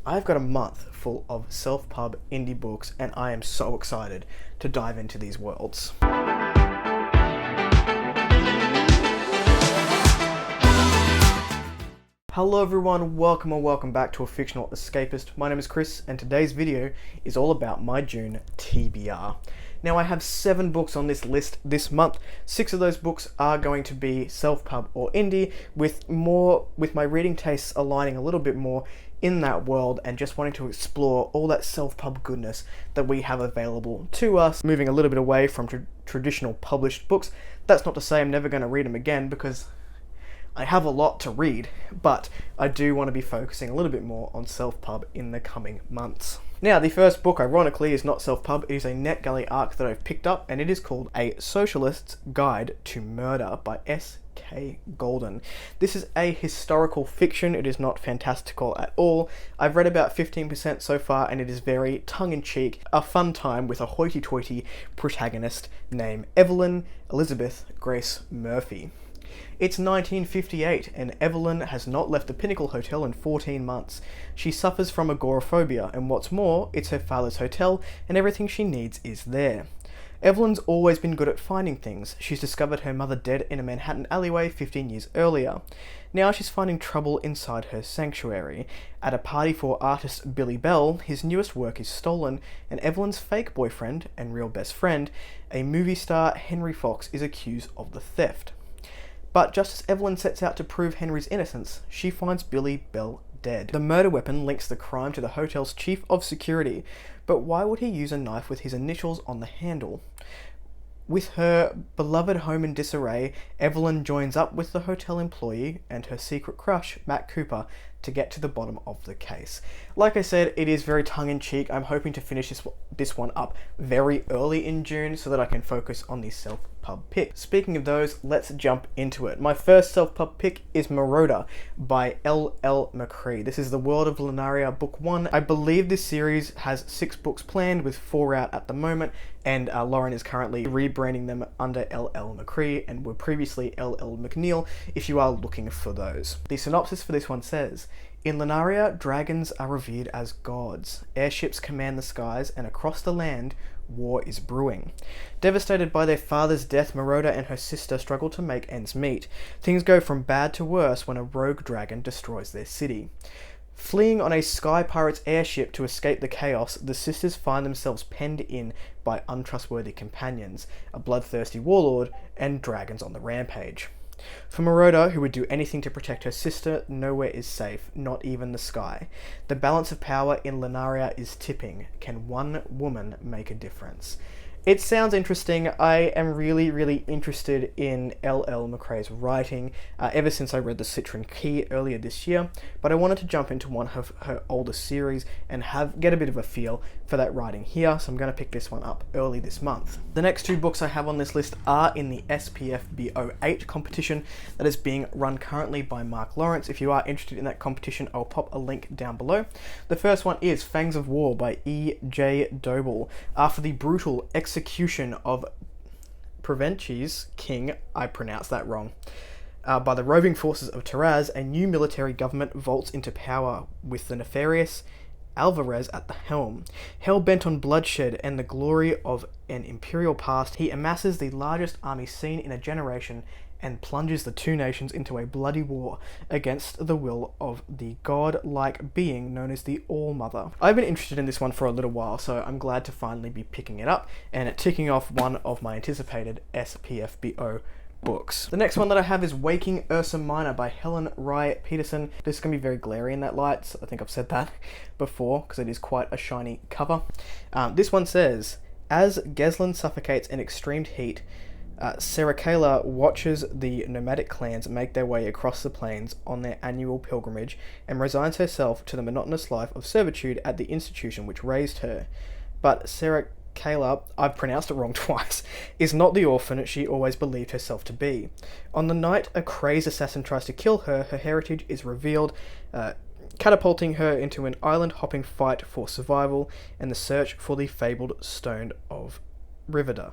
I've got a month full of self-pub indie books and I am so excited to dive into these worlds. Hello everyone, welcome back to A Fictional Escapist. My name is Chris and today's video is all about my June TBR. Now I have 7 books on this list this month. 6 of those books are going to be self-pub or indie, with my reading tastes aligning a little bit more in that world and just wanting to explore all that self-pub goodness that we have available to us, moving a little bit away from traditional published books. That's not to say I'm never going to read them again, because I have a lot to read, but I do want to be focusing a little bit more on self-pub in the coming months. Now, the first book, ironically, is not self-pub. It is a NetGalley arc that I've picked up, and it is called A Socialist's Guide to Murder by S.K. Golden. This is a historical fiction. It is not fantastical at all. I've read about 15% so far, and it is very tongue-in-cheek, a fun time with a hoity-toity protagonist named Evelyn Elizabeth Grace Murphy. It's 1958 and Evelyn has not left the Pinnacle Hotel in 14 months. She suffers from agoraphobia, and what's more, it's her father's hotel and everything she needs is there. Evelyn's always been good at finding things. She's discovered her mother dead in a Manhattan alleyway 15 years earlier. Now she's finding trouble inside her sanctuary. At a party for artist Billy Bell, his newest work is stolen, and Evelyn's fake boyfriend and real best friend, a movie star Henry Fox, is accused of the theft. But just as Evelyn sets out to prove Henry's innocence, she finds Billy Bell dead. The murder weapon links the crime to the hotel's chief of security, but why would he use a knife with his initials on the handle? With her beloved home in disarray, Evelyn joins up with the hotel employee and her secret crush, Matt Cooper, to get to the bottom of the case. Like I said, it is very tongue-in-cheek. I'm hoping to finish this one up very early in June so that I can focus on the self-pub pick. Speaking of those, let's jump into it. My first self-pub pick is Moroda by L.L. McCree. This is the World of Lunaria Book 1. I believe this series has 6 books planned, with 4 out at the moment, and Lauren is currently rebranding them under L.L. McCree and were previously L.L. McNeil if you are looking for those. The synopsis for this one says, in Lunaria, dragons are revered as gods. Airships command the skies, and across the land, war is brewing. Devastated by their father's death, Moroda and her sister struggle to make ends meet. Things go from bad to worse when a rogue dragon destroys their city. Fleeing on a sky pirate's airship to escape the chaos, the sisters find themselves penned in by untrustworthy companions, a bloodthirsty warlord, and dragons on the rampage. For Moroda, who would do anything to protect her sister, nowhere is safe, not even the sky. The balance of power in Lunaria is tipping. Can one woman make a difference? It sounds interesting. I am really interested in L.L. McCree's writing ever since I read The Citron Key earlier this year, but I wanted to jump into one of her older series and get a bit of a feel for that writing here, so I'm going to pick this one up early this month. The next 2 books I have on this list are in the SPFBO 8 competition that is being run currently by Mark Lawrence. If you are interested in that competition, I'll pop a link down below. The first one is Fangs of War by E.J. Doble. After the brutal execution of Prevenchi's king, I pronounced that wrong, by the roving forces of Taraz, a new military government vaults into power with the nefarious Alvarez at the helm. Hell-bent on bloodshed and the glory of an imperial past, he amasses the largest army seen in a generation and plunges the 2 nations into a bloody war against the will of the god-like being known as the All-Mother. I've been interested in this one for a little while, so I'm glad to finally be picking it up and ticking off one of my anticipated SPFBO books. The next one that I have is Waking Ursa Minor by Helen Rye Peterson. This is going to be very glary in that light, so I think I've said that before because it is quite a shiny cover. This one says, as Geslin suffocates in extreme heat, Seracala watches the nomadic clans make their way across the plains on their annual pilgrimage and resigns herself to the monotonous life of servitude at the institution which raised her. But Seracala, I've pronounced it wrong twice, is not the orphan she always believed herself to be. On the night a crazed assassin tries to kill her, her heritage is revealed, catapulting her into an island-hopping fight for survival and the search for the fabled Stone of Rivida.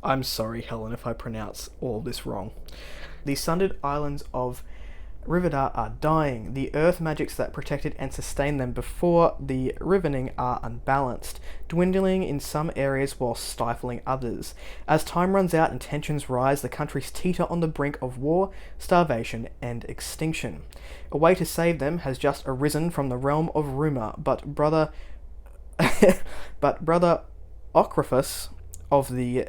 I'm sorry, Helen, if I pronounce all of this wrong. The sundered islands of Riverdar are dying. The earth magics that protected and sustained them before the Rivening are unbalanced, dwindling in some areas while stifling others. As time runs out and tensions rise, the countries teeter on the brink of war, starvation, and extinction. A way to save them has just arisen from the realm of rumor, but brother Ocraphus of the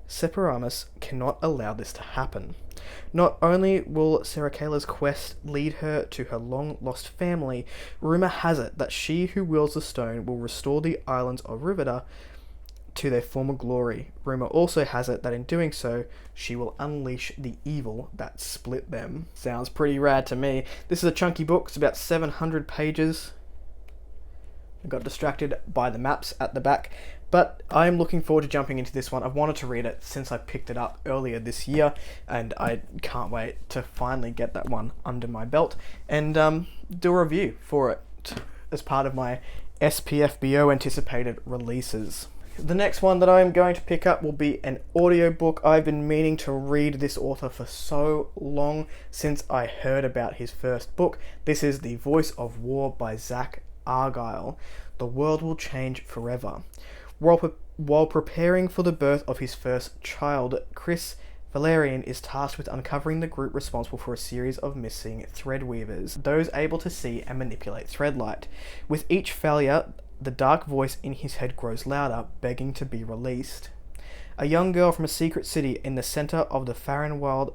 Separamus cannot allow this to happen. Not only will Seracala's quest lead her to her long-lost family, rumour has it that she who wields the stone will restore the islands of Riverdar to their former glory. Rumour also has it that in doing so, she will unleash the evil that split them. Sounds pretty rad to me. This is a chunky book. It's about 700 pages. I got distracted by the maps at the back, but I'm looking forward to jumping into this one. I've wanted to read it since I picked it up earlier this year, and I can't wait to finally get that one under my belt and do a review for it as part of my SPFBO anticipated releases. The next one that I'm going to pick up will be an audiobook. I've been meaning to read this author for so long since I heard about his first book. This is The Voice of War by Zach Argyle. The world will change forever. While preparing for the birth of his first child, Chris Valerian is tasked with uncovering the group responsible for a series of missing threadweavers, those able to see and manipulate threadlight. With each failure, the dark voice in his head grows louder, begging to be released. A young girl from a secret city in the center of the Farron Wild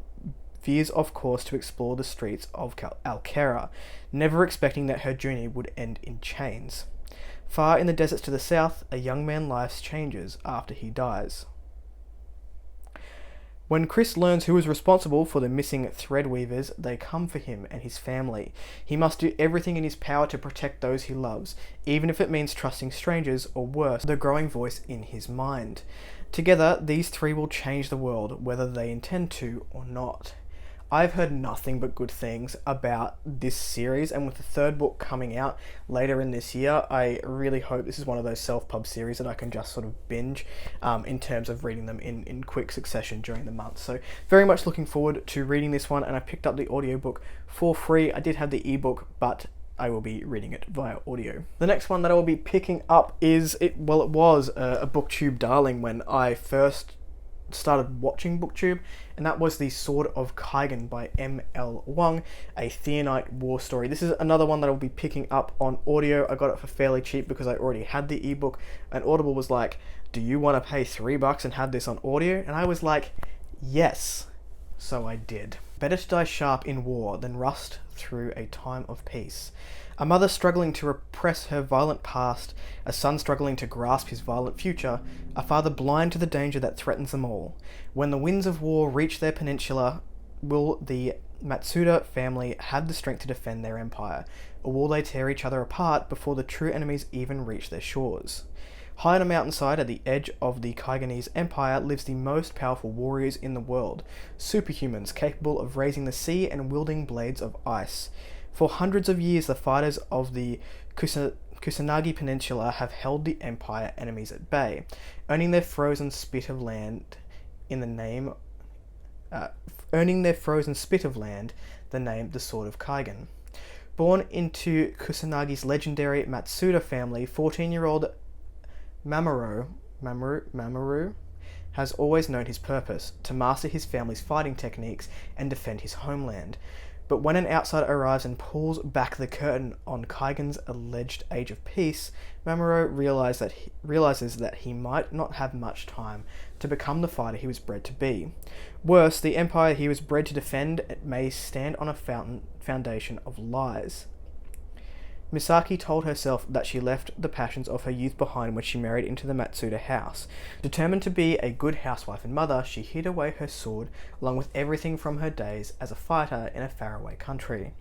veers off course to explore the streets of Alkera, never expecting that her journey would end in chains. Far in the deserts to the south, a young man's life changes after he dies. When Chris learns who is responsible for the missing threadweavers, they come for him and his family. He must do everything in his power to protect those he loves, even if it means trusting strangers or worse, the growing voice in his mind. Together, these three will change the world, whether they intend to or not. I've heard nothing but good things about this series, and with the third book coming out later in this year, I really hope this is one of those self-pub series that I can just sort of binge in terms of reading them in quick succession during the month. So very much looking forward to reading this one, and I picked up the audiobook for free. I did have the ebook, but I will be reading it via audio. The next one that I will be picking up is, it was a BookTube darling when I first started watching BookTube, and that was the Sword of Kaigen by M.L. Wang, a Theonite war story. This is another one that I'll be picking up on audio. I got it for fairly cheap because I already had the ebook, and Audible was like, do you want to pay $3 and have this on audio? And I was like, yes. So I did. Better to die sharp in war than rust through a time of peace. A mother struggling to repress her violent past, a son struggling to grasp his violent future, a father blind to the danger that threatens them all. When the winds of war reach their peninsula, will the Matsuda family have the strength to defend their empire, or will they tear each other apart before the true enemies even reach their shores? High on a mountainside at the edge of the Kaigenese Empire lives the most powerful warriors in the world, superhumans capable of raising the sea and wielding blades of ice. For hundreds of years, the fighters of the Kusanagi Peninsula have held the Empire enemies at bay, earning their frozen spit of land the name the name the Sword of Kaigen. Born into Kusanagi's legendary Matsuda family, 14-year-old Mamoru has always known his purpose, to master his family's fighting techniques and defend his homeland. But when an outsider arrives and pulls back the curtain on Kaigen's alleged age of peace, Mamoru realizes that he might not have much time to become the fighter he was bred to be. Worse, the empire he was bred to defend may stand on a foundation of lies. Misaki told herself that she left the passions of her youth behind when she married into the Matsuda house. Determined to be a good housewife and mother, she hid away her sword, along with everything from her days as a fighter in a faraway country.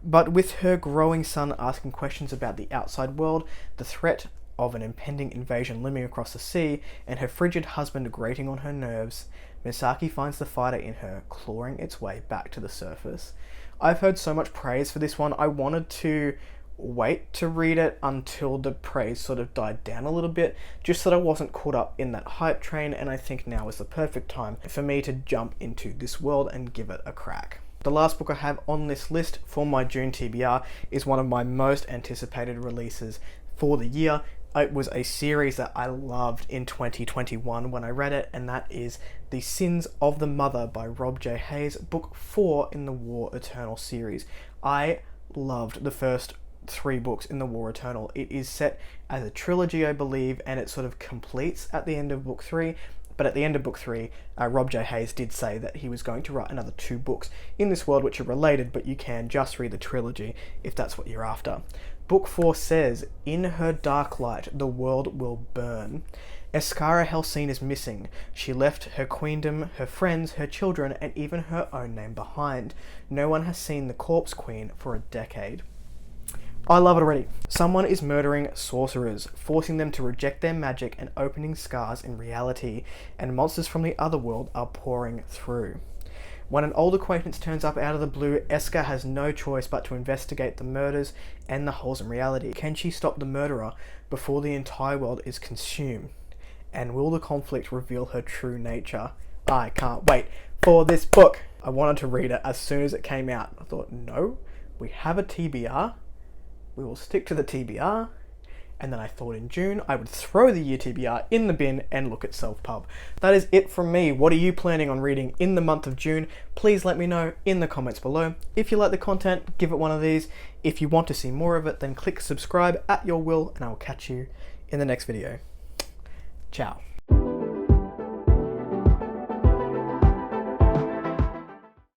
But with her growing son asking questions about the outside world, the threat of an impending invasion looming across the sea, and her frigid husband grating on her nerves, Misaki finds the fighter in her clawing its way back to the surface. I've heard so much praise for this one. I wanted to wait to read it until the praise sort of died down a little bit, just so that I wasn't caught up in that hype train, and I think now is the perfect time for me to jump into this world and give it a crack. The last book I have on this list for my June TBR is one of my most anticipated releases for the year. It was a series that I loved in 2021 when I read it, and that is The Sins of the Mother by Rob J. Hayes, book 4 in the War Eternal series. I loved the first 3 books in the War Eternal. It is set as a trilogy, I believe, and it sort of completes at the end of book 3. But at the end of book 3, Rob J. Hayes did say that he was going to write another 2 books in this world which are related, but you can just read the trilogy if that's what you're after. Book 4 says, "In her dark light, the world will burn. Escara Helsine is missing. She left her queendom, her friends, her children, and even her own name behind. No one has seen the Corpse Queen for a decade." I love it already. Someone is murdering sorcerers, forcing them to reject their magic and opening scars in reality, and monsters from the other world are pouring through. When an old acquaintance turns up out of the blue, Eska has no choice but to investigate the murders and the holes in reality. Can she stop the murderer before the entire world is consumed? And will the conflict reveal her true nature? I can't wait for this book. I wanted to read it as soon as it came out. I thought, no, we have a TBR. We will stick to the TBR, and then I thought in June I would throw the year TBR in the bin and look at self-pub. That is it from me. What are you planning on reading in the month of June? Please let me know in the comments below. If you like the content, give it one of these. If you want to see more of it, then click subscribe at your will, and I will catch you in the next video. Ciao.